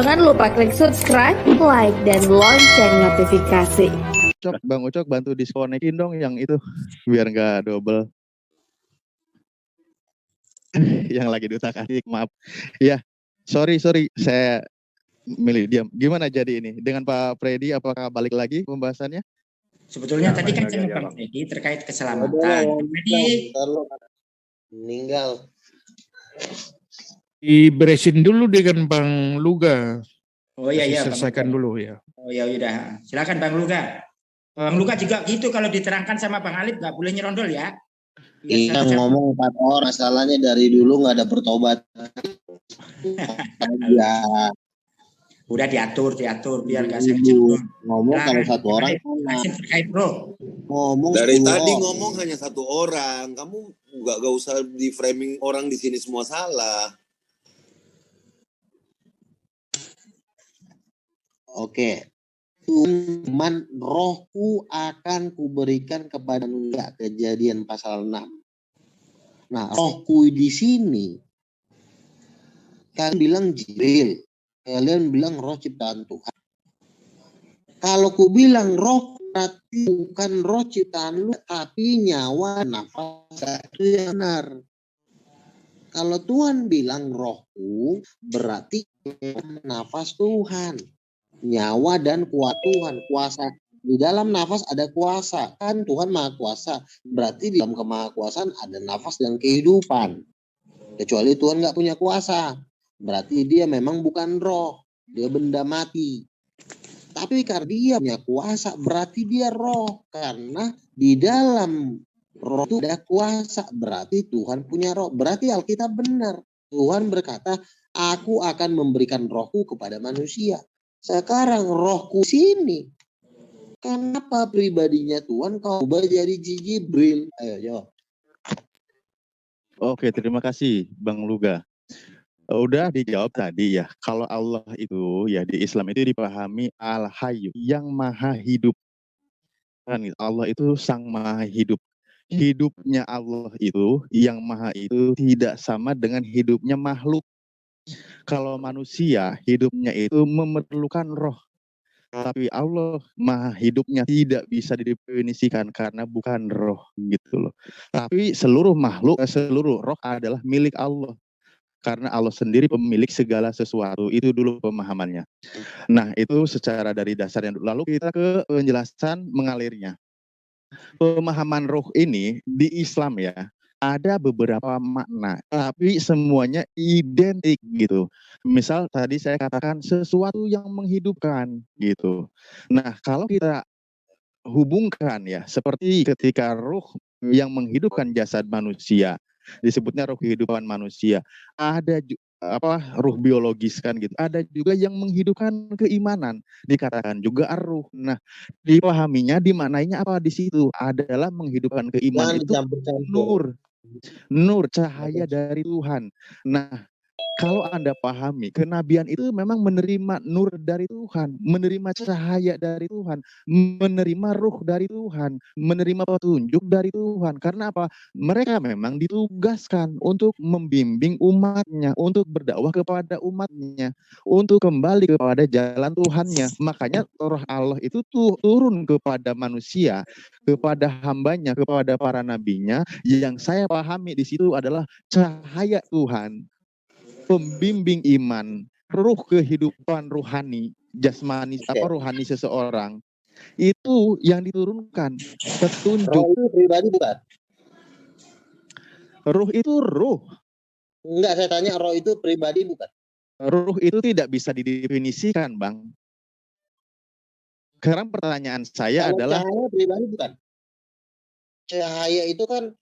Jangan lupa klik subscribe, like, dan lonceng notifikasi. Bang Ucok bantu diskonekin dong yang itu biar nggak double. Yang lagi diutak-atik, maaf. Ya, sorry, saya milih diam. Gimana jadi ini? Dengan Pak Freddy, apakah balik lagi pembahasannya? Sebetulnya tadi kan sama Bang Freddy terkait keselamatan. Freddy meninggal. Diberesin dulu dengan Bang Luga. Oh iya, selesaikan dulu ya. Oh ya udah, silakan Bang Luga. Bang Luga juga gitu, kalau diterangkan sama Bang Alif nggak boleh nyerondol ya. Iya, ngomong 4 orang, masalahnya dari dulu nggak ada pertobat. Ya. Udah diatur biar nggak sakit. Ngomong kalau satu orang. Terkait bro. Ngomong dari tadi ngomong hanya satu orang. Kamu nggak usah di framing orang di sini semua salah. Oke. Cuman rohku akan kuberikan kepada manusia, Kejadian pasal 6. Nah, rohku di sini kalian bilang Jibril, kalian bilang roh ciptaan Tuhan. Kalau ku bilang roh, berarti bukan roh ciptaan lu, tapi nyawa, nafas, itu yang benar. Kalau Tuhan bilang rohku, berarti nafas Tuhan, nyawa dan kuat Tuhan, kuasa. Di dalam nafas ada kuasa, kan Tuhan maha kuasa. Berarti di dalam kemahakuasaan ada nafas dan kehidupan. Kecuali Tuhan nggak punya kuasa, berarti dia memang bukan roh, dia benda mati. Tapi karena dia punya kuasa, berarti dia roh. Karena di dalam roh itu ada kuasa, berarti Tuhan punya roh. Berarti Alkitab benar. Tuhan berkata, aku akan memberikan rohku kepada manusia. Sekarang rohku sini. Kenapa pribadinya Tuhan kau ubah jadi Jibril? Ayo jawab. Oke, terima kasih Bang Luga. Udah dijawab tadi ya. Kalau Allah itu ya di Islam itu dipahami Al-Hayyu, yang maha hidup. Kan Allah itu sang maha hidup. Hidupnya Allah itu, yang maha itu tidak sama dengan hidupnya makhluk. Kalau manusia hidupnya itu memerlukan roh. Tapi Allah maha hidupnya tidak bisa didefinisikan karena bukan roh gitu loh. Tapi seluruh makhluk, seluruh roh adalah milik Allah. Karena Allah sendiri pemilik segala sesuatu. Itu dulu pemahamannya. Nah, itu secara dari dasarnya. Lalu kita ke penjelasan mengalirnya. Pemahaman roh ini di Islam ya, ada beberapa makna, tapi semuanya identik gitu. Misal tadi saya katakan sesuatu yang menghidupkan gitu. Nah, kalau kita hubungkan ya, seperti ketika roh yang menghidupkan jasad manusia, disebutnya roh kehidupan manusia. Ada ruh biologis kan gitu. Ada juga yang menghidupkan keimanan, dikatakan juga ar-ruh. Nah, dipahaminya, dimaknainya apa di situ? Adalah menghidupkan keimanan itu nur, cahaya dari Tuhan. Nah, kalau Anda pahami, kenabian itu memang menerima nur dari Tuhan, menerima cahaya dari Tuhan, menerima ruh dari Tuhan, menerima petunjuk dari Tuhan. Karena apa? Mereka memang ditugaskan untuk membimbing umatnya, untuk berdakwah kepada umatnya, untuk kembali kepada jalan Tuhannya. Makanya roh Allah itu turun kepada manusia, kepada hambanya, kepada para nabinya. Yang saya pahami di situ adalah cahaya Tuhan, pembimbing iman, ruh kehidupan rohani, jasmani, rohani seseorang. Itu yang diturunkan, petunjuk. Roh itu pribadi bukan? Ruh itu ruh. Enggak, saya tanya roh itu pribadi bukan? Ruh itu tidak bisa didefinisikan, Bang. Sekarang pertanyaan saya adalah, cahaya pribadi bukan? Cahaya itu kan,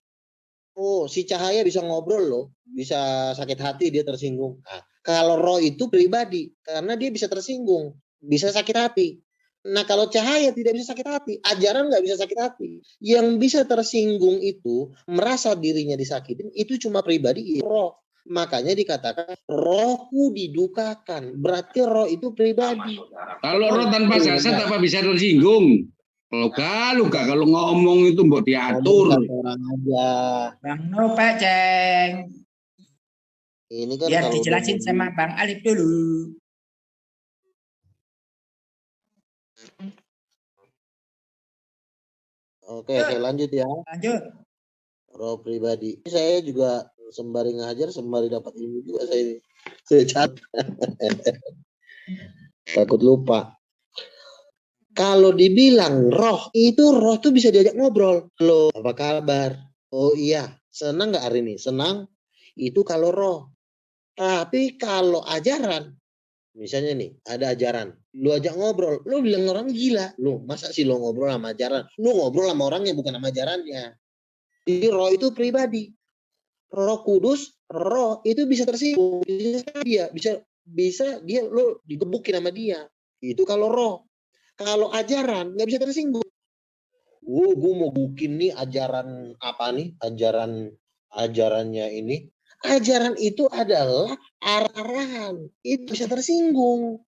si cahaya bisa ngobrol loh, bisa sakit hati, dia tersinggung. Nah, kalau roh itu pribadi, karena dia bisa tersinggung, bisa sakit hati. Nah, kalau cahaya tidak bisa sakit hati, ajaran nggak bisa sakit hati. Yang bisa tersinggung itu, merasa dirinya disakitin, itu cuma pribadi, roh. Makanya dikatakan rohku didukakan, berarti roh itu pribadi. Kalau roh tanpa jasad apa bisa tersinggung? Luka kalau ngomong itu mbok diatur. Orang aja. Bang No Peceng. Ini kan Biar kalau dijelasin sama Bang Alif dulu. Oke, saya lanjut ya. Lanjut. Roh pribadi. Saya juga sembari ngajar, sembari dapat ilmu juga saya ini. Saya catat. Takut lupa. Kalau dibilang roh tuh bisa diajak ngobrol. Halo, apa kabar? Oh iya, senang nggak hari ini? Senang. Itu kalau roh. Tapi kalau ajaran, misalnya nih, ada ajaran. Lu ajak ngobrol, lu bilang orang gila. Lu masa sih lu ngobrol sama ajaran? Lu ngobrol sama orangnya bukan sama ajarannya. Jadi roh itu pribadi. Roh Kudus, roh itu bisa tersinggung. Bisa dia lu digebukin sama dia. Itu kalau roh. Kalau ajaran nggak bisa tersinggung. Gue mau bikin nih ajaran apa nih? Ajarannya ini. Ajaran itu adalah arahan. Itu bisa tersinggung.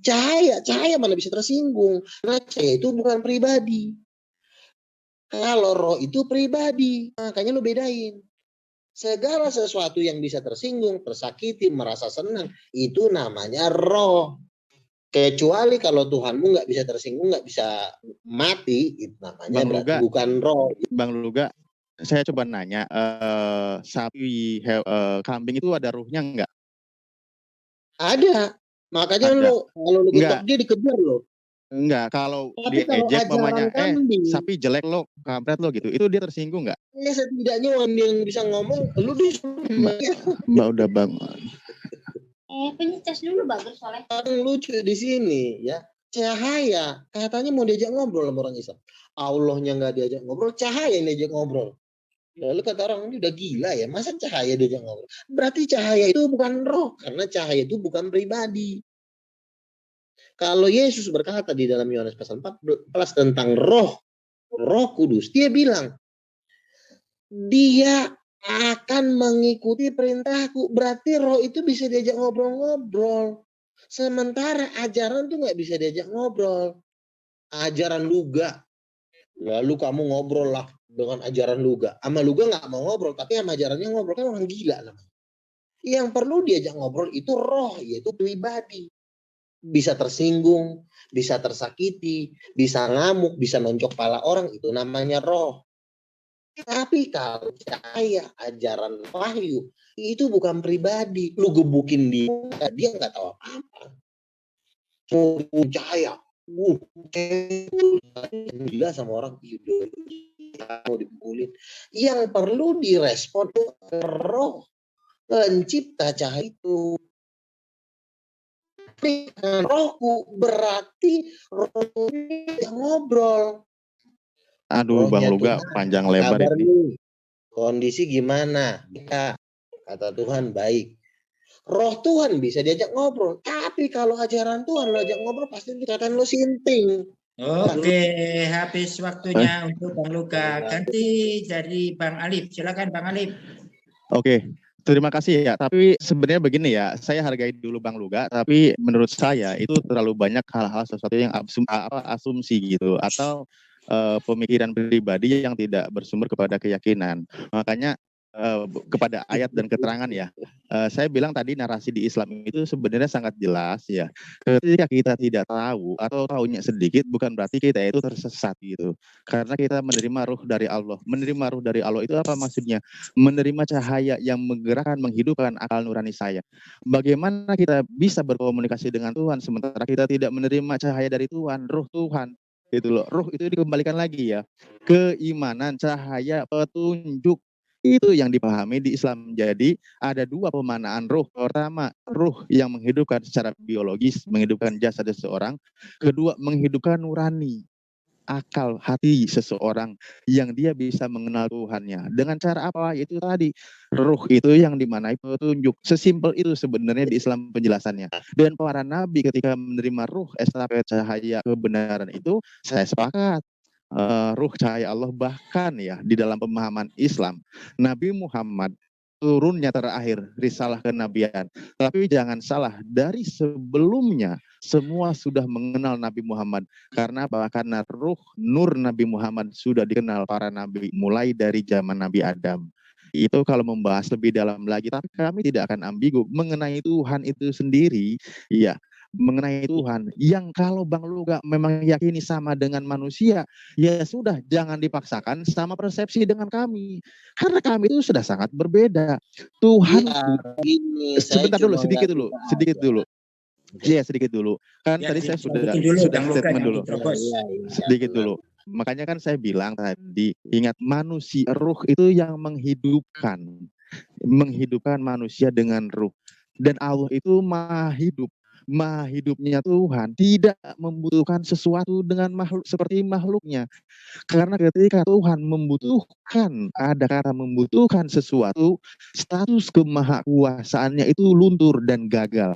Cahaya mana bisa tersinggung. Nah, cahaya itu bukan pribadi. Kalau roh itu pribadi. Makanya lu bedain. Segala sesuatu yang bisa tersinggung, tersakiti, merasa senang, itu namanya roh. Kecuali kalau Tuhanmu nggak bisa tersinggung, nggak bisa mati, itu namanya Bang berarti Luga. bukan roh. Bang Luga, saya coba nanya, kambing itu ada ruhnya nggak? Ada. Makanya Ada. kalau lu getok dia dikejar lo. Enggak, kalau Tapi kalau diejek ajaran mamanya, kambing, sapi jelek lo, kampret lo gitu, itu dia tersinggung nggak? ya setidaknya orang yang bisa ngomong, lu disuruh. Mbak udah bang. Penyintas dulu bagus soalnya. Yang lucu di sini ya, cahaya katanya mau diajak ngobrol sama orang Islam. Allahnya nggak diajak ngobrol, cahaya yang diajak ngobrol. Lalu kata orang ini udah gila ya, masa cahaya diajak ngobrol? Berarti cahaya itu bukan roh, karena cahaya itu bukan pribadi. Kalau Yesus berkata di dalam Yohanes pasal 14 tentang roh kudus, dia bilang, dia akan mengikuti perintahku. Berarti roh itu bisa diajak ngobrol-ngobrol. Sementara ajaran tuh nggak bisa diajak ngobrol. Ajaran luga. Lalu kamu ngobrol lah dengan ajaran luga. Sama luga nggak mau ngobrol, tapi sama ajarannya ngobrol. Kan orang gila namanya. Yang perlu diajak ngobrol itu roh, yaitu pribadi. Bisa tersinggung, bisa tersakiti, bisa ngamuk, bisa nonjok kepala orang. Itu namanya roh. Tapi kalau cahaya, ajaran wahyu, itu bukan pribadi. Lu gebukin dia nggak tahu apa-apa. Cahaya, gila sama orang, mau dipukulin. Yang perlu direspon itu roh pencipta cahaya itu. Rohku berarti rohnya ngobrol. Aduh, Bang Luga panjang lebar ini. Kondisi gimana? Ya, kata Tuhan baik. Roh Tuhan bisa diajak ngobrol. Tapi kalau ajaran Tuhan lo ajak ngobrol pasti dikatakan lo sinting. Oke, habis waktunya untuk Bang Luga. Ganti dari Bang Alif. Silakan Bang Alif. Oke. Terima kasih ya, tapi sebenarnya begini ya, saya hargai dulu Bang Luga, tapi menurut saya itu terlalu banyak hal-hal sesuatu yang asumsi gitu, atau pemikiran pribadi yang tidak bersumber kepada keyakinan. Makanya kepada ayat dan keterangan ya, saya bilang tadi narasi di Islam itu sebenarnya sangat jelas ya. Ketika kita tidak tahu atau tahunya sedikit, bukan berarti kita itu tersesat gitu. Karena kita menerima ruh dari Allah. Menerima ruh dari Allah itu apa maksudnya? Menerima cahaya yang menggerakkan, menghidupkan akal nurani saya. Bagaimana kita bisa berkomunikasi dengan Tuhan sementara kita tidak menerima cahaya dari Tuhan, ruh Tuhan? Gitu loh. Ruh itu dikembalikan lagi ya. Keimanan, cahaya, petunjuk. Itu yang dipahami di Islam. Jadi ada dua pemanaan ruh. Pertama, ruh yang menghidupkan secara biologis, menghidupkan jasad seseorang. Kedua, menghidupkan nurani, akal hati seseorang yang dia bisa mengenal Tuhannya. Dengan cara apa? Itu tadi, ruh itu yang dimanai petunjuk. Sesimpel itu sebenarnya di Islam penjelasannya. Dan para nabi ketika menerima ruh estafet cahaya kebenaran itu, saya sepakat. Ruh cahaya Allah, bahkan ya di dalam pemahaman Islam Nabi Muhammad turunnya terakhir risalah kenabian. Tapi jangan salah, dari sebelumnya semua sudah mengenal Nabi Muhammad. Karena apa? Karena ruh nur Nabi Muhammad sudah dikenal para nabi mulai dari zaman Nabi Adam. Itu kalau membahas lebih dalam lagi, tapi kami tidak akan ambigu mengenai Tuhan itu sendiri. Iya, mengenai Tuhan. Yang kalau Bang Luga memang yakini sama dengan manusia, ya sudah, jangan dipaksakan sama persepsi dengan kami. Karena kami itu sudah sangat berbeda. Tuhan, Gini, saya sebentar dulu, cuma sedikit nggak dulu, bisa sedikit aja. dulu. Iya, sedikit dulu. Kan Ya, tadi saya sudah sedikit dulu, Bang Luga, statement jangan dulu. diterobos. Sedikit dulu. Makanya kan saya bilang tadi, ingat manusia, ruh itu yang menghidupkan manusia dengan ruh. Dan Allah itu maha hidup. Maha hidupnya Tuhan tidak membutuhkan sesuatu dengan makhluk seperti makhluknya. Karena ketika Tuhan membutuhkan, ada kata membutuhkan sesuatu, status kemahakuasaannya itu luntur dan gagal.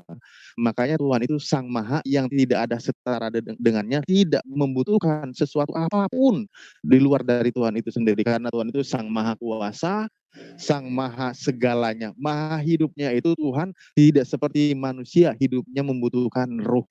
Makanya Tuhan itu sang maha yang tidak ada setara dengannya, tidak membutuhkan sesuatu apapun di luar dari Tuhan itu sendiri. Karena Tuhan itu sang maha kuasa, sang maha segalanya. Maha hidupnya itu Tuhan tidak seperti manusia, hidupnya membutuhkan ruh.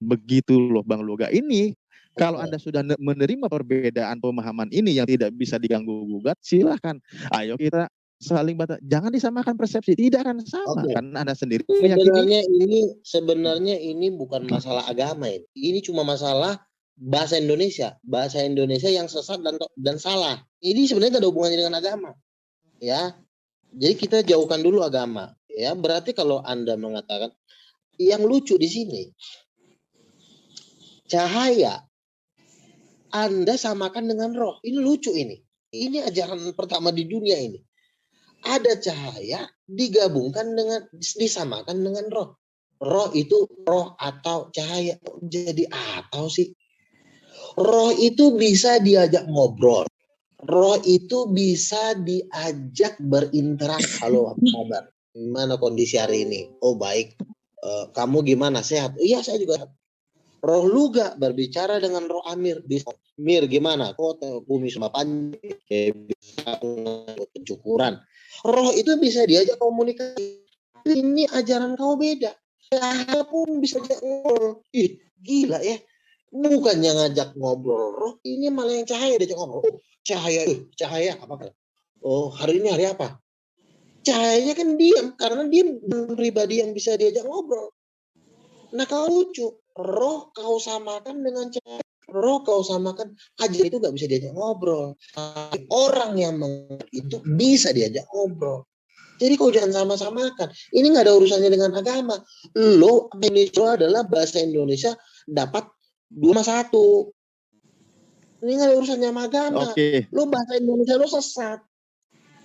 Begitu loh Bang Luga. Ini kalau Anda sudah menerima perbedaan pemahaman ini yang tidak bisa diganggu-gugat, silahkan. Ayo kita saling jangan disamakan persepsi, tidak akan sama. Karena Anda sendiri meyakini. Sebenarnya ini bukan masalah agama ini. Ini cuma masalah bahasa Indonesia yang sesat dan salah. Ini sebenarnya tidak ada hubungannya dengan agama. Ya. Jadi kita jauhkan dulu agama. Ya, berarti kalau Anda mengatakan yang lucu di sini cahaya Anda samakan dengan roh. Ini lucu ini. Ini ajaran pertama di dunia ini. Ada cahaya digabungkan disamakan dengan roh. Roh itu roh atau cahaya. Jadi atau sih. Roh itu bisa diajak ngobrol. Roh itu bisa diajak berinteraksi. Halo, apa kabar? Gimana kondisi hari ini? Oh baik. Kamu gimana? Sehat? Iya, saya juga sehat. Roh Luga berbicara dengan roh Amir. Mir gimana? Kok kumis sama panjang? Pencukuran. Roh itu bisa diajak komunikasi. Ini ajaran kau beda. Cahaya pun bisa diajak ngobrol. Ih, gila ya. Bukannya ngajak ngobrol roh, ini malah yang cahaya diajak ngobrol. Oh, cahaya apa? Oh, hari ini hari apa? Cahayanya kan diam, karena dia pribadi yang bisa diajak ngobrol. Nah, kalau lucu, roh kau samakan dengan cahaya. Roh kau samakan, ajar itu gak bisa diajak ngobrol. Orang yang itu bisa diajak ngobrol. Jadi kau jangan sama-samakan. Ini gak ada urusannya dengan agama. Lo, Indonesia adalah bahasa Indonesia dapat 2-1. Ini gak ada urusannya sama agama. Lo bahasa Indonesia lo sesat.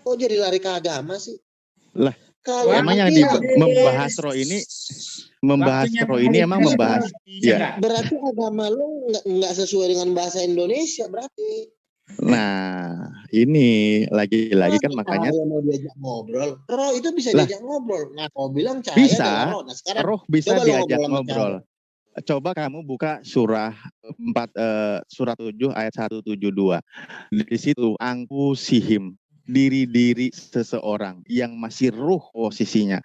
Kok jadi lari ke agama sih? Lah, kalau emang yang membahas roh ini emang membahas ya. Berarti agama lo nggak sesuai dengan bahasa Indonesia berarti. Nah, ini lagi-lagi kan makanya mau diajak ngobrol. Roh itu bisa diajak ngobrol. Nah, kau bilang cahaya bisa, roh. Nah, sekarang roh bisa diajak ngobrol. Coba kamu buka surah 7 ayat 172. Di situ angkusihim, diri seseorang yang masih ruh posisinya.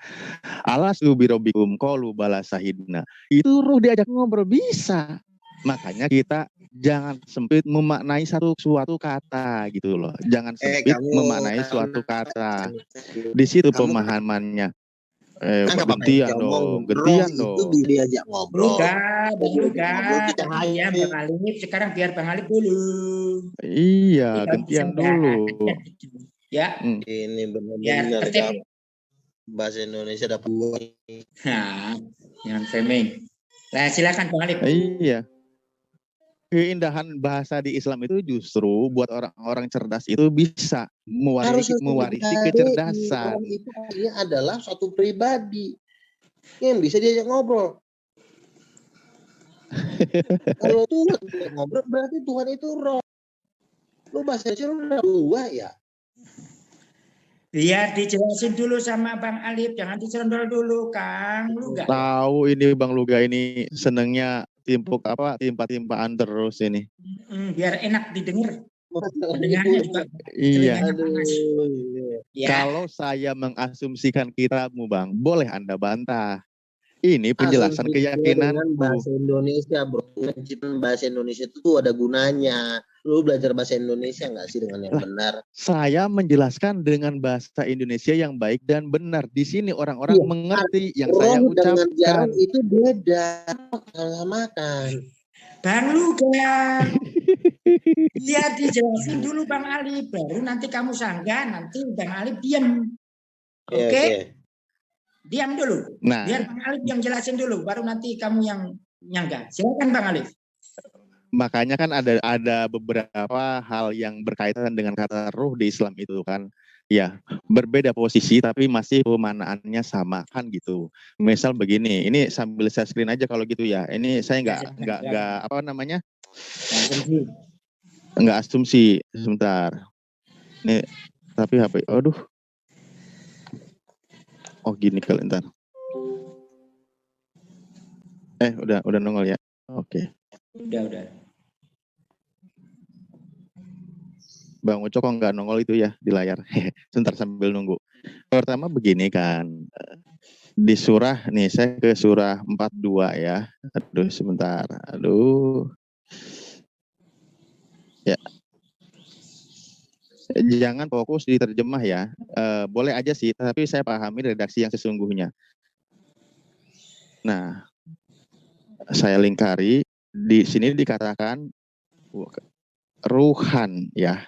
Alastu birobikum qalu bala sahidna. Itu ruh diajak ngobrol bisa. Makanya kita jangan sempit memaknai suatu kata gitu loh. Jangan sempit memaknai suatu kata. Di situ pemahamannya. Gentian dong. Itu diajak ngobrol. Gantian Bang Alif. Sekarang biar Bang Alif dulu. Iya, gantian dulu. Ya. Ini benar-benar bahasa Indonesia dapat buat. Nah, jangan framing. Nah, silakan Bang Alif. Iya. Keindahan bahasa di Islam itu justru buat orang-orang cerdas itu bisa mewarisi kecerdasan. Orang itu adalah suatu pribadi yang bisa diajak ngobrol. Kalau Tuhan ngobrol berarti Tuhan itu roh. Lu bahasa Indonesia lu udah dua ya. Biar dijelasin dulu sama Bang Alif, jangan diserondol dulu, Kang Luga. Tahu ini Bang Luga ini senengnya timpa-timpaan terus ini. Biar enak didengar. Pendengarnya juga. Iya. Ya. Kalau saya mengasumsikan kitamu Bang, boleh Anda bantah. Ini penjelasan Asumsi gue dengan keyakinanku. bahasa Indonesia, bro. Penciptaan bahasa Indonesia itu tuh ada gunanya. Lu belajar bahasa Indonesia nggak sih dengan yang Lah, benar? Saya menjelaskan dengan bahasa Indonesia yang baik dan benar. Di sini orang-orang Iya, mengerti yang saya roh dengan jalan ucapkan. itu beda. Samakan. Bang Luga, biar dijelasin dulu Bang Ali, baru nanti kamu sanggah, nanti Bang Ali diam. Oke, Oke? oke. Diam dulu. Nah, Biar Bang Alif yang jelasin dulu, baru nanti kamu yang nyanggah. Silakan Bang Alif. makanya kan ada beberapa hal yang berkaitan dengan kata ruh di Islam itu kan. Ya, berbeda posisi tapi masih pemanaannya sama kan gitu. Misal begini, ini sambil saya screen aja kalau gitu ya. Ini saya nggak apa namanya? Nggak asumsi. Sebentar. Ini tapi HP. Aduh. Oh gini kalau ntar. Udah nongol ya. Oke. Udah. Bang Uco kok nggak nongol itu ya di layar. Sebentar sambil nunggu. Pertama begini kan. Di surah nih, saya ke surah 42 ya. Aduh sebentar. Aduh. Ya. Jangan fokus di terjemah ya. Boleh aja sih, tapi saya pahami redaksi yang sesungguhnya. Nah, saya lingkari. Di sini dikatakan ruhan ya.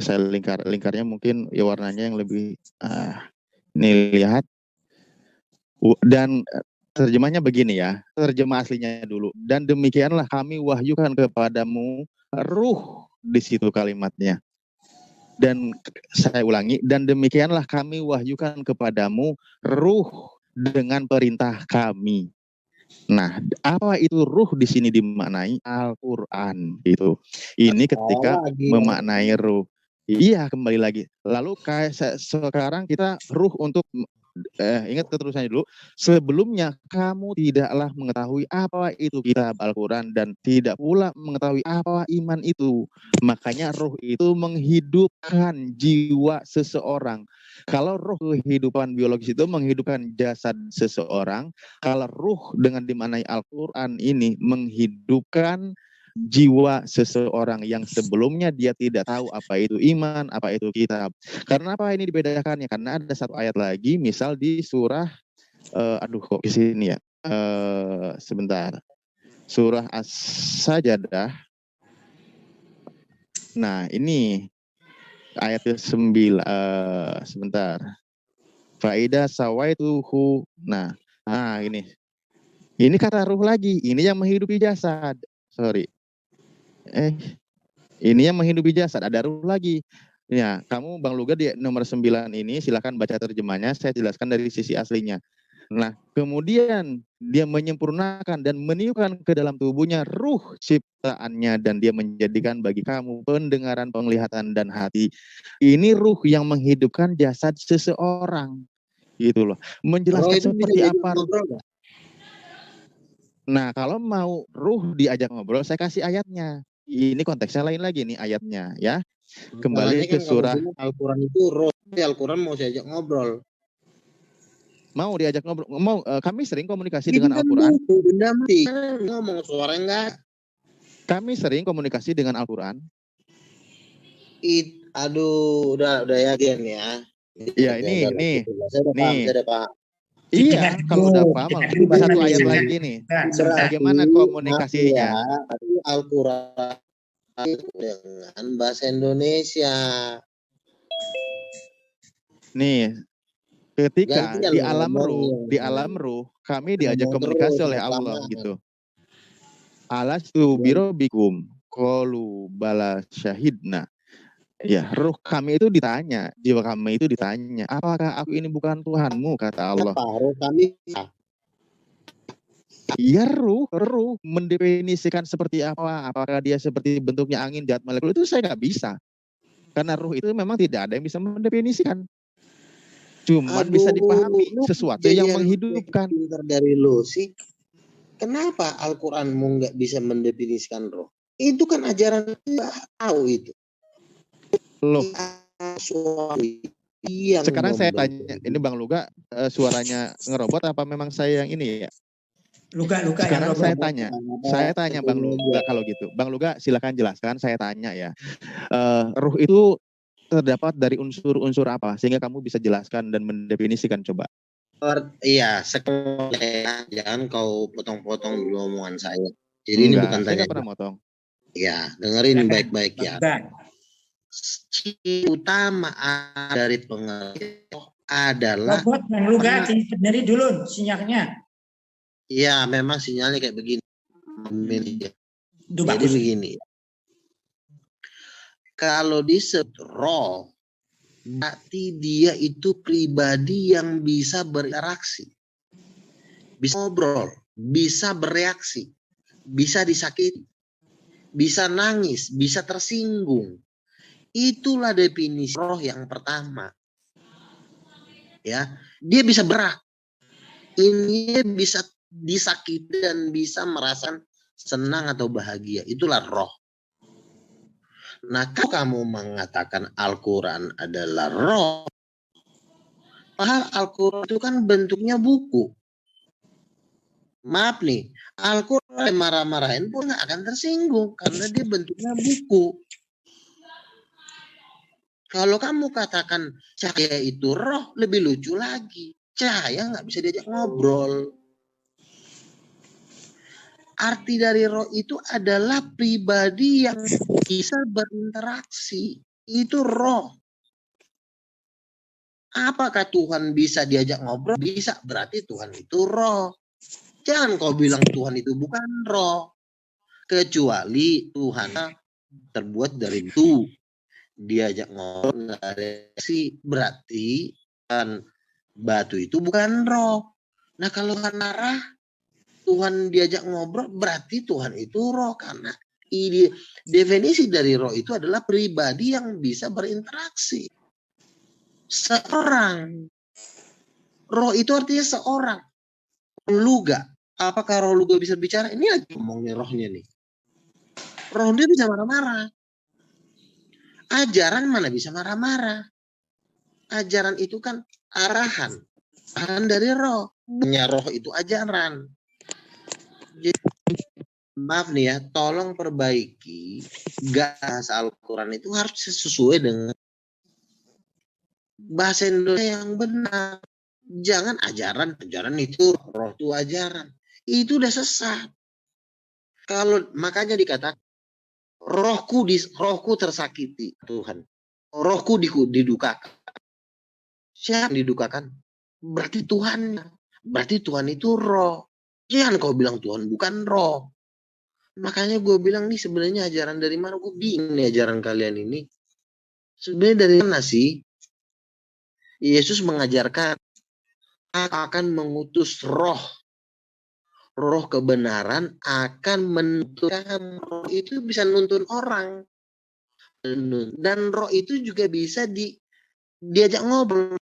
Saya lingkarnya mungkin ya warnanya yang lebih nih lihat. Dan terjemahnya begini ya. Terjemah aslinya dulu. Dan demikianlah kami wahyukan kepadamu ruh, di situ kalimatnya. Dan saya ulangi, dan demikianlah kami wahyukan kepadamu ruh dengan perintah kami. Nah, apa itu ruh di sini dimaknai Al-Qur'an itu. Ini ketika memaknai ruh. Iya, kembali lagi. Lalu kayak sekarang kita ruh untuk ingat keterusannya dulu. Sebelumnya kamu tidaklah mengetahui apa itu kitab Al-Quran dan tidak pula mengetahui apa iman itu. Makanya roh itu menghidupkan jiwa seseorang. Kalau roh kehidupan biologis itu menghidupkan jasad seseorang, kalau ruh dengan dimaknai Al-Quran ini menghidupkan jiwa seseorang yang sebelumnya dia tidak tahu apa itu iman, apa itu kitab. Karena apa ini dibedakannya? Karena ada satu ayat lagi, misal di surah, kok di sini ya, sebentar, surah As-Sajdah. Nah ini ayat ke-9, sebentar. Faida sawaituhu. Nah, ini kata ruh lagi. Ini yang menghidupi jasad. Sorry. Ini yang menghidupi jasad, ada ruh lagi. Ya, kamu Bang Luga di nomor 9 ini silakan baca terjemahnya, saya jelaskan dari sisi aslinya. Nah, kemudian dia menyempurnakan dan meniupkan ke dalam tubuhnya ruh ciptaannya dan dia menjadikan bagi kamu pendengaran, penglihatan dan hati. Ini ruh yang menghidupkan jasad seseorang. Gitu loh. Menjelaskan seperti apa ruh. Nah, kalau mau ruh diajak ngobrol, saya kasih ayatnya. Ini konteksnya lain lagi nih ayatnya ya. Kembali ke surah Al-Quran itu roh, Al-Quran mau saya ajak ngobrol. Mau diajak ngobrol, kami sering komunikasi dengan Al-Quran. Ngomong suara enggak. Kami sering komunikasi dengan Al-Quran. Aduh, udah yakin ya. Iya, ini. Saya udah paham. Iya, kalau udah paham, satu ayat lagi nih. Bagaimana komunikasinya? Al-Quran dengan bahasa Indonesia. Nih, ketika di alam ruh, kami diajak komunikasi oleh Allah gitu. Alastu birobikum qalu bala syahidna. Ya, ruh kami itu ditanya, jiwa kami itu ditanya, apakah aku ini bukan Tuhanmu, kata Allah. Ruh kami. Iya, ruh mendefinisikan seperti apa, apakah dia seperti bentuknya angin, zat molekul itu saya nggak bisa. Karena ruh itu memang tidak ada yang bisa mendefinisikan. Cuman bisa dipahami sesuatu yang menghidupkan. Dari lo sih, kenapa Al-Quranmu nggak bisa mendefinisikan roh? Itu kan ajaran tahu itu. Loh. Sekarang saya tanya, ini Bang Luga suaranya ngerobot apa memang saya yang ini ya? Luka-luka yang Sekarang roboh. saya tanya Bang Luga kalau gitu. Bang Luga silakan jelaskan, saya tanya ya. Ruh itu terdapat dari unsur-unsur apa sehingga kamu bisa jelaskan dan mendefinisikan coba. Iya, jangan kau potong-potong dulu omongan saya. Jadi ini bukan saya tanya. nggak pernah motong. Ya, dengerin baik-baik ya. Bukan. Ciri utama dari pengertian adalah Robot Bang Luga, dari dulu sinyalnya. ya memang sinyalnya kayak begini. Duh, Jadi bagus. begini. Kalau disebut roh, berarti dia itu pribadi yang bisa berinteraksi, bisa ngobrol, bisa bereaksi, bisa disakiti, bisa nangis, bisa tersinggung. Itulah definisi roh yang pertama. Ya, dia bisa berak. Ini bisa disakiti dan bisa merasakan senang atau bahagia. Itulah roh. Nah, kalau kamu mengatakan Al-Quran adalah roh, padahal Al-Quran itu kan bentuknya buku. Maaf nih, Al-Quran marah-marahin pun nggak akan tersinggung karena dia bentuknya buku. Kalau kamu katakan cahaya itu roh, lebih lucu lagi. Cahaya nggak bisa diajak ngobrol. Arti dari roh itu adalah pribadi yang bisa berinteraksi. Itu roh. Apakah Tuhan bisa diajak ngobrol? Bisa, berarti Tuhan itu roh. Jangan kau bilang Tuhan itu bukan roh. Kecuali Tuhan terbuat dari itu. Diajak ngobrol, nggak reaksi. Berarti kan batu itu bukan roh. Nah kalau Tuhan marah, Tuhan diajak ngobrol, berarti Tuhan itu roh. Karena definisi dari roh itu adalah pribadi yang bisa berinteraksi. Seorang. Roh itu artinya seorang. Luga. Apakah roh luga bisa bicara? Ini lagi ngomongnya rohnya nih. Roh dia bisa marah-marah. Ajaran mana bisa marah-marah? Ajaran itu kan arahan. Arahan dari roh. Punya roh itu ajaran. Jadi, maaf nih ya, tolong perbaiki bahasa Al-Quran itu harus sesuai dengan bahasa Indonesia yang benar. Jangan ajaran itu roh itu ajaran. Itu udah sesat. Kalau makanya dikatakan rohku tersakiti Tuhan. Rohku didukakan. Siapa yang didukakan? Berarti Tuhan. Berarti Tuhan itu roh. Jangan kau bilang Tuhan bukan roh. Makanya gue bilang nih sebenarnya ajaran dari mana? Gue bingung nih ajaran kalian ini. Sebenarnya dari mana sih? Yesus mengajarkan akan mengutus roh. Roh kebenaran akan menuntun. Roh itu bisa nuntun orang. Dan roh itu juga bisa diajak ngobrol.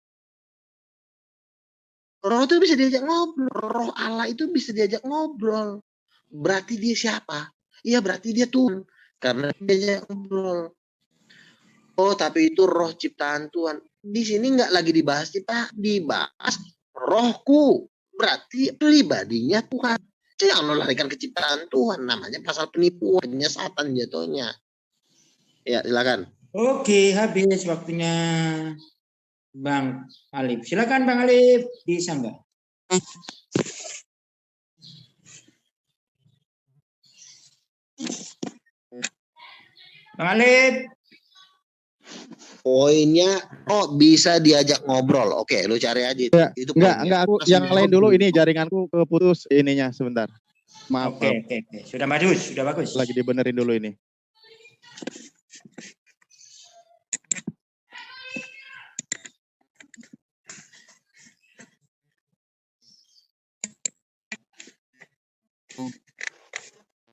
Roh itu bisa diajak ngobrol. Roh Allah itu bisa diajak ngobrol. Berarti dia siapa? Iya berarti dia Tuhan. Karena dia diajak ngobrol. Oh tapi itu roh ciptaan Tuhan. Di sini nggak lagi dibahas Pak. Dibahas rohku. Berarti pribadinya Tuhan. Jangan lo larikan ke ciptaan Tuhan. Namanya pasal penipuan. Penyesatan jatuhnya. Ya silakan. Oke, habis waktunya Bang Alif. Silakan Bang Alif, bisa nggak? Bang Alif. Poinnya, bisa diajak ngobrol. Oke, lu cari aja. Itu enggak, aku yang lain dulu. Ini jaringanku keputus ininya sebentar. Maaf. Oke. Sudah bagus. Lagi dibenerin dulu ini.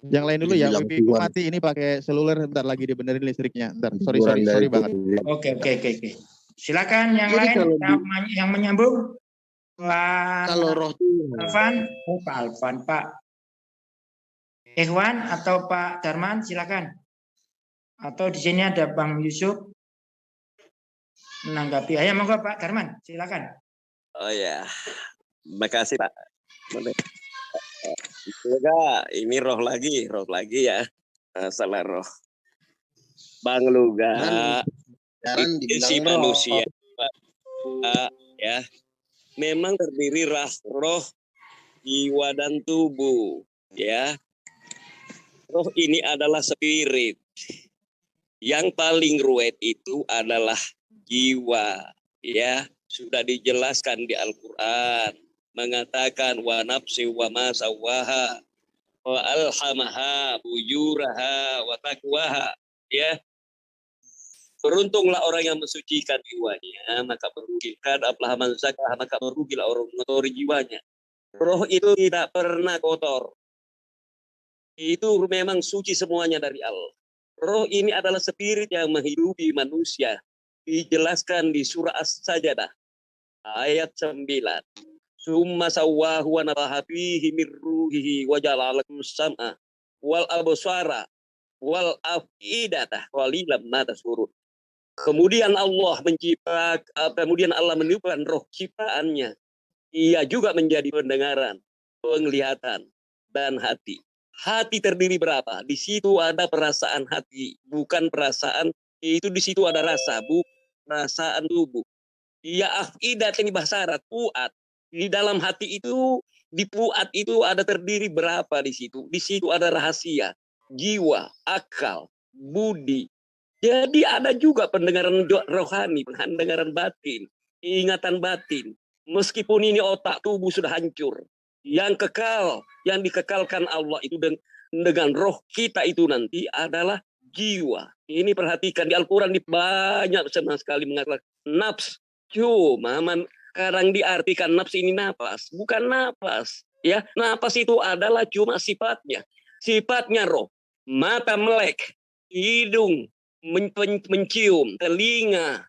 Yang lain dulu ya, wifi ku mati ini pakai seluler, bentar lagi dibenerin listriknya. Bentar, sorry banget. Oke. Silakan yang lain yang menyambung. Kalau roh Pak Ikhwan atau Pak Darman, silakan. Atau di sini ada Bang Yusuf menanggapi. Ayo monggo Pak Darman, silakan. Oh ya, makasih Pak. Luga, ini roh lagi ya. Salah roh. Bang Luga, Jarang itu dibilang si roh. manusia ya, memang terdiri roh, jiwa dan tubuh, ya. Roh ini adalah spirit. Yang paling ruwet itu adalah jiwa, ya. Sudah dijelaskan di Al-Qur'an, mengatakan wa nafsi wa ma sawaha wa alhamaha bujuraha wa taqwaha, ya. Beruntunglah orang yang mensucikan jiwanya, maka merugikan aplah man zakah, maka merugilah orang mengotori jiwanya. Roh itu tidak pernah kotor. Itu memang suci semuanya dari Allah. Roh ini adalah spirit yang menghidupi manusia. Dijelaskan di surah As-Sajdah ayat 9. Summa sawwahu wa nafaha fihi min ruhihi wa ja'ala lakum sam'a wal absara wal afidata qalilan ma tashkurun. Kemudian Allah kemudian Allah meniupkan roh ciptaannya. Ia juga menjadi pendengaran, penglihatan, dan hati. Hati terdiri berapa? Di situ ada perasaan hati, bukan perasaan itu, di situ ada rasa, bukan perasaan tubuh. Ya afidat ini bahasa Arab, puat. Di dalam hati itu, di puat itu ada terdiri berapa di situ? Di situ ada rahasia, jiwa, akal, budi. Jadi ada juga pendengaran rohani, pendengaran batin, ingatan batin. Meskipun ini otak tubuh sudah hancur, yang kekal, yang dikekalkan Allah itu dengan roh kita itu nanti adalah jiwa. Ini perhatikan di Al-Quran banyak sekali mengatakan nafs. Cuma kadang diartikan nafs ini napas, bukan napas. Ya, napas itu adalah cuma sifatnya roh. Mata melek, hidung mencium, telinga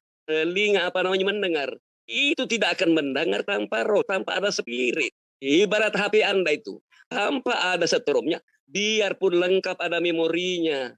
mendengar. Itu tidak akan mendengar tanpa roh, tanpa ada spirit. Ibarat HP Anda itu, tanpa ada setrumnya, biarpun lengkap ada memorinya.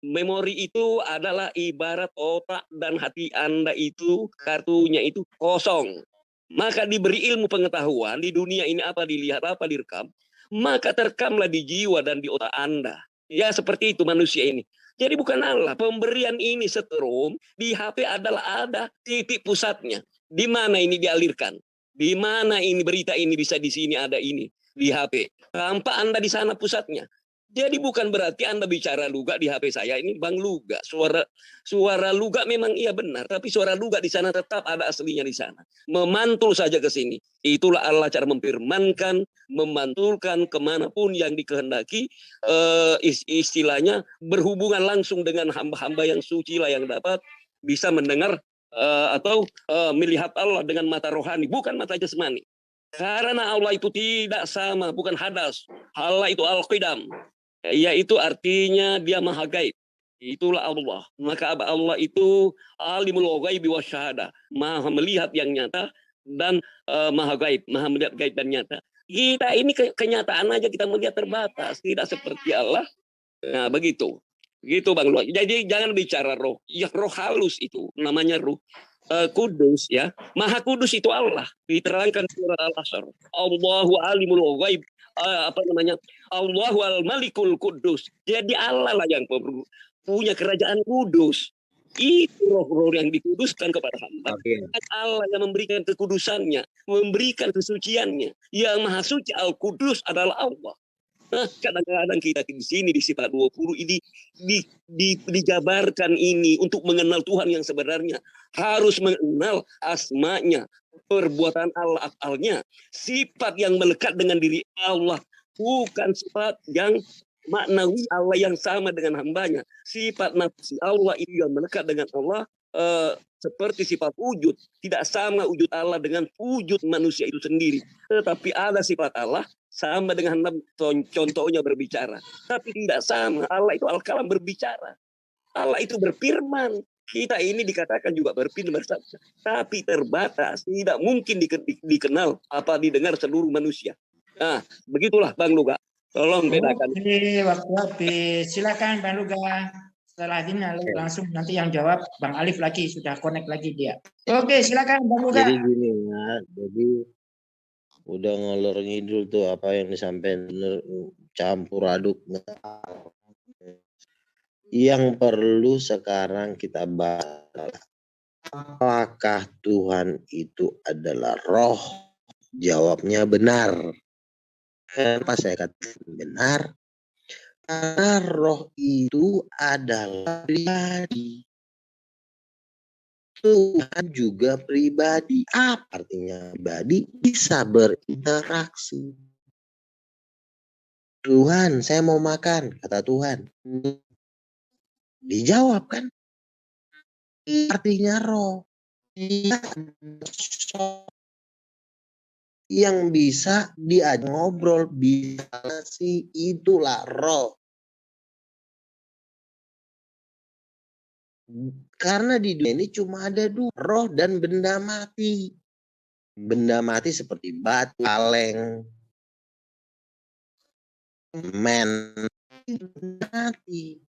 Memori itu adalah ibarat otak dan hati Anda itu, kartunya itu kosong. Maka diberi ilmu pengetahuan di dunia ini, apa dilihat, apa direkam, maka terekamlah di jiwa dan di otak Anda. Ya seperti itu manusia ini. Jadi bukan Allah, pemberian ini setrum di HP adalah ada titik pusatnya. Di mana ini dialirkan? Di mana ini berita ini bisa di sini ada ini di HP. Tanpa Anda di sana pusatnya. Jadi bukan berarti Anda bicara Luga di HP saya ini Bang Luga. Suara Luga memang iya benar, tapi suara Luga di sana tetap ada aslinya di sana. Memantul saja ke sini. Itulah Allah cara memfirmankan, memantulkan kemanapun yang dikehendaki. Istilahnya berhubungan langsung dengan hamba-hamba yang suci lah yang dapat bisa mendengar atau melihat Allah dengan mata rohani, bukan mata jasmani. Karena Allah itu tidak sama, bukan hadas. Allah itu al-qidam. Yaitu artinya dia maha gaib. Itulah Allah. Maka Allah itu alimul ghaibi wasyahada, maha melihat yang nyata dan maha gaib, maha melihat gaib dan nyata. Kita ini kenyataan aja kita melihat terbatas, tidak seperti Allah. Nah, begitu. Begitu Bang Luas. Jadi jangan bicara roh. Ya roh halus itu namanya roh. Kudus ya. Maha kudus itu Allah. Diterangkan surah Al-Asr. Allahu alimul ghaib. Allahu al-malikul kudus. Jadi Allah lah yang punya kerajaan kudus. Itu roh-roh yang dikuduskan kepada hamba. Allah yang memberikan kekudusannya, memberikan kesuciannya. Yang maha suci al-kudus adalah Allah. Nah, kadang-kadang kita di sini di sifat 20 ini dijabarkan ini untuk mengenal Tuhan yang sebenarnya, harus mengenal asmanya, perbuatan Allah, afalnya, sifat yang melekat dengan diri Allah, bukan sifat yang maknawi Allah yang sama dengan hambanya. Sifat nafsi Allah itu yang melekat dengan Allah seperti sifat wujud. Tidak sama wujud Allah dengan wujud manusia itu sendiri. Tetapi ada sifat Allah sama dengan contohnya berbicara. Tapi tidak sama. Allah itu al-kalam berbicara. Allah itu berfirman. Kita ini dikatakan juga berfirman. Tapi terbatas. Tidak mungkin dikenal apa didengar seluruh manusia. Nah, begitulah Bang Luga. Tolong bedakan. Oke, waktu habis. Silakan Bang Luga. Setelah ini langsung nanti yang jawab Bang Alif lagi, sudah connect lagi dia. Oke, silakan Bang Luga. Jadi gini ya, Udah ngalor ngidul tuh apa yang disampaikan campur aduk. Yang perlu sekarang kita bahas, apakah Tuhan itu adalah roh? Jawabnya benar. Kenapa saya katakan benar? Karena roh itu adalah pribadi. Tuhan juga pribadi. Apa artinya pribadi? Bisa berinteraksi. Tuhan, saya mau makan, kata Tuhan. Dijawab kan? Artinya roh. Dia yang bisa diajak ngobrol, bisa sih, itulah roh. Karena di dunia ini cuma ada dua, roh dan benda mati. Benda mati seperti batu, kaleng, mati.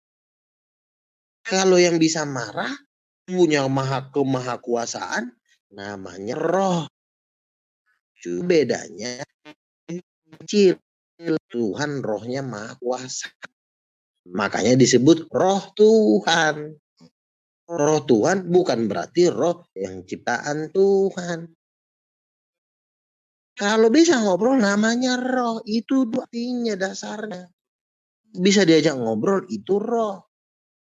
Kalau yang bisa marah, punya kemahakuasaan, namanya roh. Cuma bedanya kecil. Tuhan rohnya maha kuasa. Makanya disebut roh Tuhan. Roh Tuhan bukan berarti roh yang ciptaan Tuhan. Kalau bisa ngobrol namanya roh. Itu artinya dasarnya. Bisa diajak ngobrol itu roh.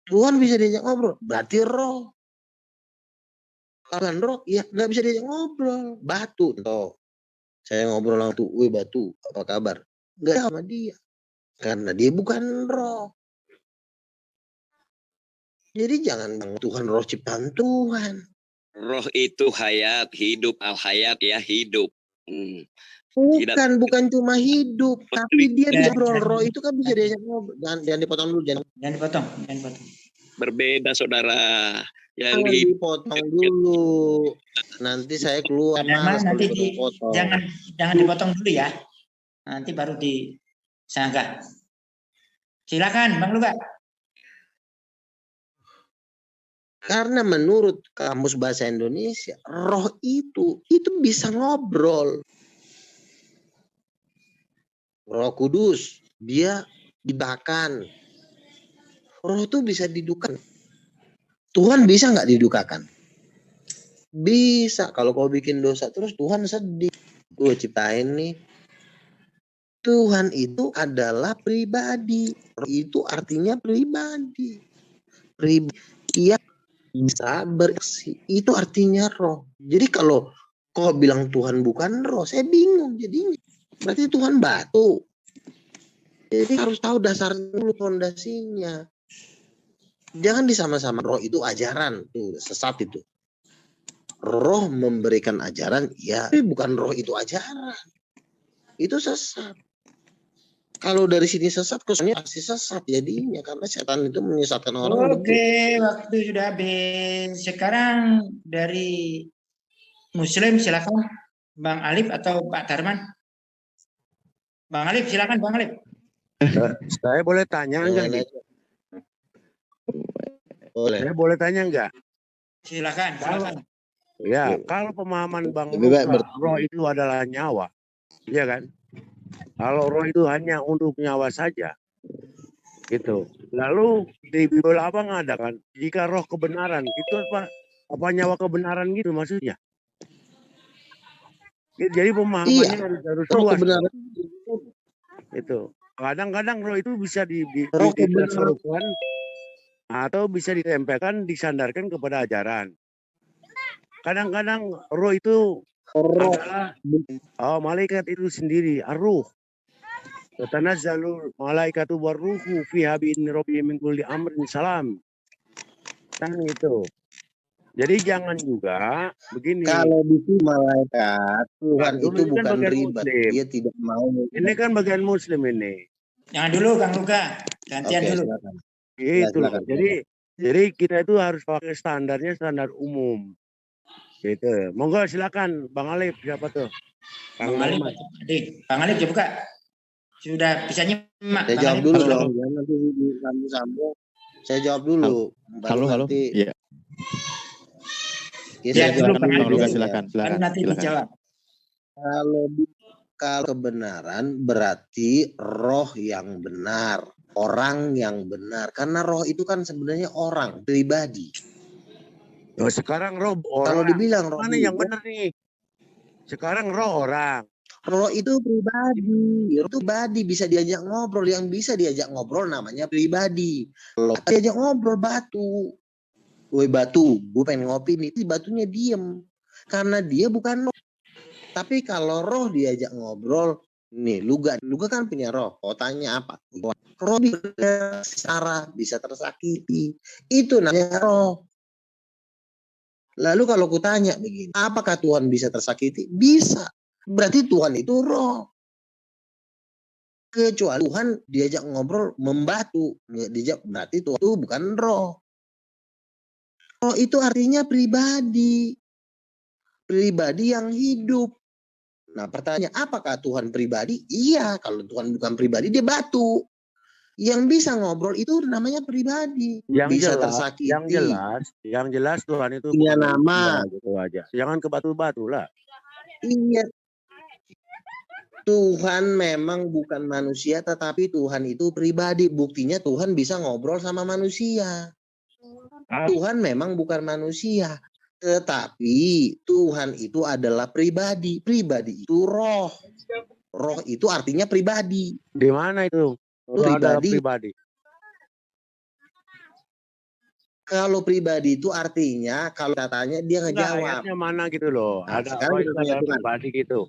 Tuhan bisa diajak ngobrol berarti roh. Kalau roh ya nggak bisa diajak ngobrol. Batu toh. Saya ngobrol langsung, wih batu apa kabar? Nggak sama dia. Karena dia bukan roh. Jadi jangan Tuhan roh ciptaan Tuhan. Roh itu hayat, hidup, al-hayat ya hidup. Bukan cuma hidup, tapi dia ngobrol. Roh itu kan bisa diajak ngobrol. Jangan dipotong dulu, jangan dipotong. Berbeda saudara. Jangan dipotong dulu. Nanti saya keluar. Nanti jangan dipotong dulu ya. Nanti baru disanggah. Silakan Bang Luka. Karena menurut Kamus Bahasa Indonesia, roh itu bisa ngobrol. Roh Kudus, dia didukakan. Roh itu bisa didukakan. Tuhan bisa nggak didukakan? Bisa. Kalau kau bikin dosa terus Tuhan sedih. Gue ciptain nih. Tuhan itu adalah pribadi. Roh itu artinya pribadi. Ia bisa bereaksi. Itu artinya roh. Jadi kalau kau bilang Tuhan bukan roh, saya bingung jadinya. Berarti Tuhan batu. Jadi harus tahu dasar dulu fondasinya. Jangan disama-sama roh itu ajaran. Tuh, sesat itu. Roh memberikan ajaran, ya. Tapi bukan roh itu ajaran. Itu sesat. Kalau dari sini sesat, kesannya pasti sesat jadinya. Karena setan itu menyesatkan orang. Oke, waktu sudah habis. Sekarang dari Muslim silakan Bang Alif atau Pak Darman. Bang Alif silakan Bang Alif. Saya boleh tanya enggak? Boleh. Saya boleh tanya enggak? Silakan. Ya, kalau pemahaman Bang roh itu adalah nyawa. Iya kan? Kalau roh itu hanya untuk nyawa saja. Gitu. Lalu di Bible apa ngadakan? Jika roh kebenaran, itu apa nyawa kebenaran gitu maksudnya? Jadi pemahamannya harus luas. Kebenaran. Itu. Kadang-kadang roh itu bisa ditasarufkan atau bisa ditempelkan, disandarkan kepada ajaran. Kadang-kadang roh itu adalah malaikat itu sendiri, ar-ruh. Tatanazzalu malaikatu warruhu fiha bi'idzni rabbihim min kulli amrin salam. Kan itu. Jadi jangan juga begini. Kalau itu malaikat, Tuhan itu bukan riba. Dia tidak mau. Ini kan bagian Muslim ini. Jangan dulu Kang Luka. Gantian dulu. Itu loh. Jadi kita itu harus pakai standarnya standar umum. Gitu. Monggo silakan Bang Alif, siapa tuh? Bang Alif. Bang Alif ya buka. Sudah bisa nyimak. Saya jawab dulu dong. Nanti disambung. Saya jawab dulu. Halo. Iya. Ya, silakan Bang Luka, silakan. Nanti dijawab. Kalau Kalau kebenaran berarti roh yang benar, orang yang benar. Karena roh itu kan sebenarnya orang, pribadi. Oh, sekarang roh Kalau orang. dibilang roh Mana yang itu, benar nih? Sekarang roh orang. roh itu pribadi. Roh itu pribadi, bisa diajak ngobrol. Yang bisa diajak ngobrol namanya pribadi. Kalau diajak ngobrol batu. Woi batu, gue pengen ngopi nih. Batunya diem. Karena dia bukan roh. Tapi kalau roh diajak ngobrol, nih Luga kan punya roh. Kau tanya apa? Roh bisa secara, bisa tersakiti. Itu namanya roh. Lalu kalau kutanya begini, apakah Tuhan bisa tersakiti? Bisa. Berarti Tuhan itu roh. Kecuali Tuhan diajak ngobrol membatu. Diajak, berarti Tuhan itu bukan roh. Roh itu artinya pribadi. Pribadi yang hidup. Nah pertanyaan, apakah Tuhan pribadi? Iya, kalau Tuhan bukan pribadi, dia batu. Yang bisa ngobrol itu namanya pribadi. Yang bisa jelas, tersakiti. yang jelas Tuhan itu punya bukan nama. manusia, gitu aja. Jangan ke batu-batu lah. Iya. Tuhan memang bukan manusia, tetapi Tuhan itu pribadi. Buktinya Tuhan bisa ngobrol sama manusia. Tuhan memang bukan manusia, tetapi Tuhan itu adalah pribadi. Pribadi itu roh. Roh itu artinya pribadi. Di mana itu? Pribadi. Kalau pribadi itu artinya kalau katanya dia ngejawab. Ayatnya mana gitu loh. Nah, ada sekarang roh itu kita tanya ada Tuhan. pribadi gitu.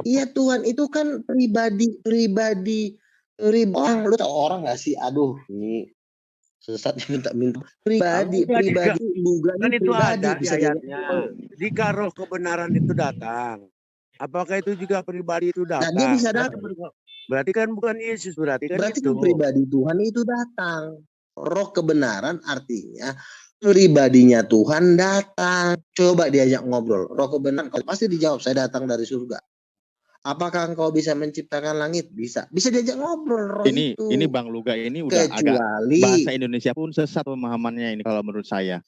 Iya Tuhan itu kan pribadi orang. Lu tau orang gak sih? Aduh, ini sesat minta pribadi Luganya Kan itu pribadi ada di bisa ayatnya. Jika roh kebenaran itu datang, apakah itu juga pribadi itu Nah, datang? dia bisa datang. Berarti kan bukan Yesus, berarti kan Berarti itu. kan pribadi Tuhan itu datang. Roh kebenaran artinya pribadinya Tuhan datang. Coba diajak ngobrol. Roh kebenaran pasti dijawab, saya datang dari surga. Apakah engkau bisa menciptakan langit? Bisa. Bisa diajak ngobrol roh Ini itu. Bang Luga ini udah agak Kecuali bahasa Indonesia pun sesat pemahamannya ini kalau menurut saya.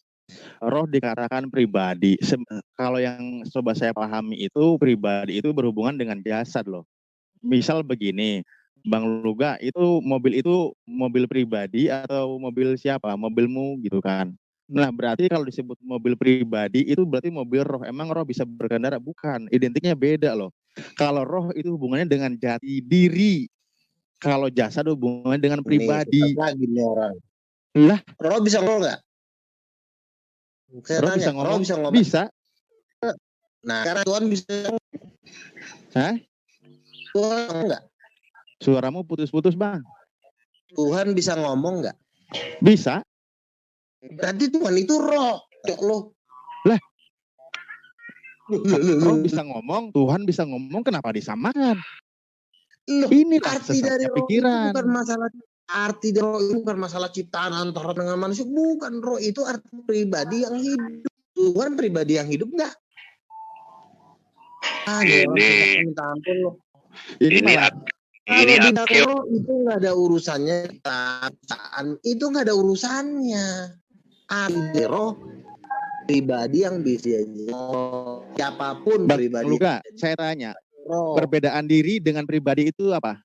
Roh dikatakan pribadi. Kalau yang coba saya pahami itu pribadi itu berhubungan dengan jasad loh. Misal begini, Bang Luga itu mobil pribadi atau mobil siapa? Mobilmu gitu kan. Nah berarti kalau disebut mobil pribadi itu berarti mobil roh. Emang roh bisa berkendara? Bukan. Identiknya beda loh. Kalau roh itu hubungannya dengan jati diri. Kalau jasad hubungannya dengan pribadi. Nih, lagi nih orang. Lah, roh bisa ngomong nggak? Saya roh tanya, bisa ngomong? roh bisa ngomong? Bisa. Nah, karena Tuhan bisa. Hah? Tuhan enggak? Suaramu putus-putus Bang. Tuhan bisa ngomong nggak? Bisa. Berarti Tuhan itu roh. Loh. Lah. Roh bisa ngomong, Tuhan bisa ngomong, kenapa disamakan? Loh, inilah arti dari sesatnya roh pikiran. itu bukan masalah arti dari roh itu bukan masalah ciptaan antara dengan manusia. Bukan, roh itu arti pribadi yang hidup. Tuhan pribadi yang hidup enggak? Ini minta ampun loh. ini Kalau roh itu nggak ada urusannya ciptaan, itu nggak ada urusannya. Arti roh pribadi yang bisa siapapun Bang pribadi. Luga, saya tanya, Roh. perbedaan diri dengan pribadi itu apa?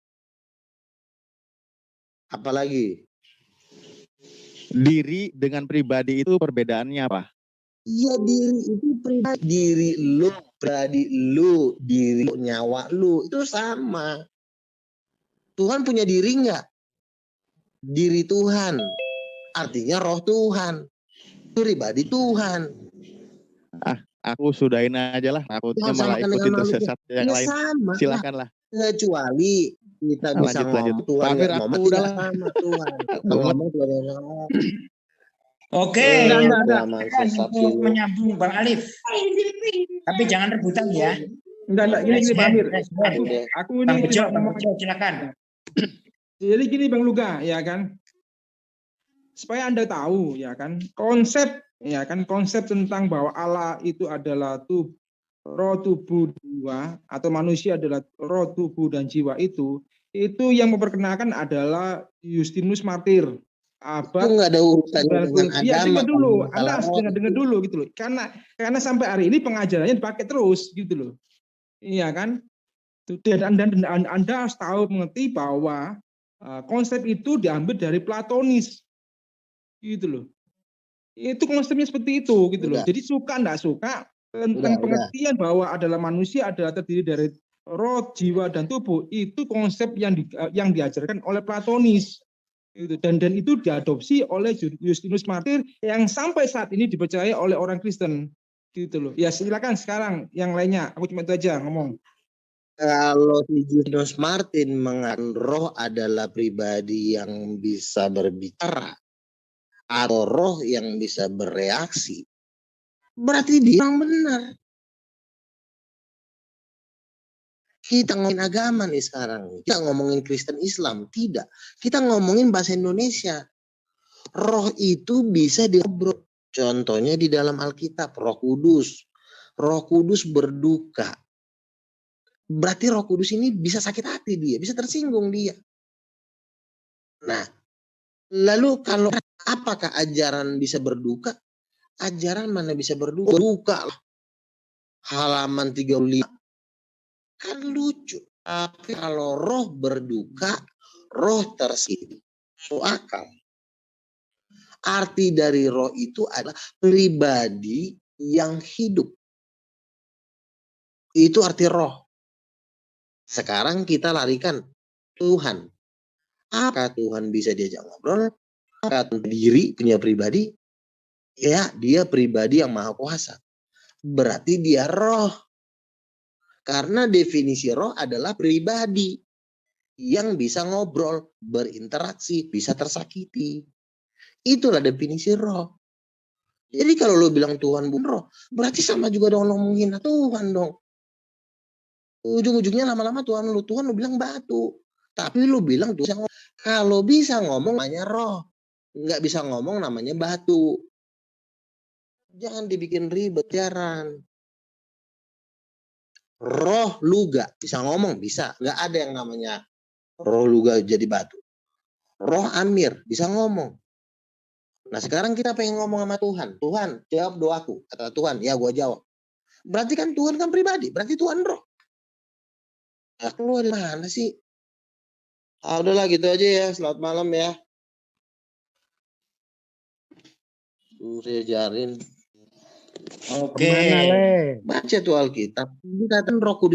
Apalagi? Diri dengan pribadi itu perbedaannya apa? Iya, diri itu pribadi. Diri lu, pribadi lu, diri lu, nyawa lu itu sama. Tuhan punya diri nggak? Diri Tuhan, artinya roh Tuhan, pribadi Tuhan. Aku sudahin aja lah, takutnya malah ikutin tersesat yang lain. Sama, Silakanlah. Kecuali kita bisa ngomong Tuhan Pak Amir, ngomong aku tidak udahlah. sama Tuhan. Ngomong Tuhan yang ngomong. Oke, untuk menyambung Bang Alif. Tapi jangan rebutan ya. Enggak, gini Bang Amir. Aku ini Bang Bejo, silakan. Jadi gini Bang Luga, ya kan? Supaya Anda tahu, ya kan, konsep tentang bahwa Allah itu adalah roh, tubuh, jiwa, atau manusia adalah roh, tubuh, dan jiwa itu yang memperkenalkan adalah Justinus Martir. Abad itu nggak ada urusannya dengan agama. Dulu, Anda harus dengar dulu gitu loh. Karena sampai hari ini pengajarannya dipakai terus gitu loh. Iya kan? Dan Anda harus tahu mengerti bahwa konsep itu diambil dari Platonis, gitu loh. Itu konsepnya seperti itu, gitu loh. Jadi suka enggak suka tentang pengertian bahwa adalah manusia adalah terdiri dari roh, jiwa, dan tubuh, itu konsep yang diajarkan oleh Platonis. Dan itu diadopsi oleh Justinus Martyr yang sampai saat ini dipercaya oleh orang Kristen, gitu loh. Ya silakan sekarang yang lainnya, aku cuma itu aja ngomong. Kalau si Justinus Martyr mengatakan roh adalah pribadi yang bisa berbicara atau roh yang bisa bereaksi, berarti dia yang benar. Kita ngomongin agama nih sekarang. Kita ngomongin Kristen Islam. Tidak. Kita ngomongin bahasa Indonesia. Roh itu bisa diobrol. Contohnya di dalam Alkitab. Roh Kudus. Roh Kudus berduka. Berarti Roh Kudus ini bisa sakit hati dia. Bisa tersinggung dia. Nah. Lalu kalau apakah ajaran bisa berduka? Ajaran mana bisa berduka? Duka. Halaman 35. Kan lucu. Tapi kalau roh berduka, roh tersinggung. Masuk akal. Arti dari roh itu adalah pribadi yang hidup. Itu arti roh. Sekarang kita larikan Tuhan. Apakah Tuhan bisa diajak ngobrol? Apakah Tuhan diri punya pribadi? Ya, dia pribadi yang maha kuasa. Berarti dia roh. Karena definisi roh adalah pribadi yang bisa ngobrol, berinteraksi, bisa tersakiti. Itulah definisi roh. Jadi kalau lo bilang Tuhan bukan roh, berarti sama juga dong lo menghina Tuhan dong. Ujung-ujungnya lama-lama Tuhan lo bilang batu. Tapi lo bilang Tuhan kalau bisa ngomong namanya roh. Nggak bisa ngomong namanya batu. Jangan dibikin ribet jaran. Roh luga bisa ngomong, bisa. Nggak ada yang namanya roh luga jadi batu. Roh amir bisa ngomong. Nah sekarang kita pengen ngomong sama Tuhan. Tuhan jawab doaku. Kata Tuhan, ya gua jawab. Berarti kan Tuhan kan pribadi. Berarti Tuhan roh. Nah, lu ada mana sih? Udahlah gitu aja ya. Selamat malam ya. Saya ajarin. Oke. Baca tuh Alkitab. Dikatakan roh kudus.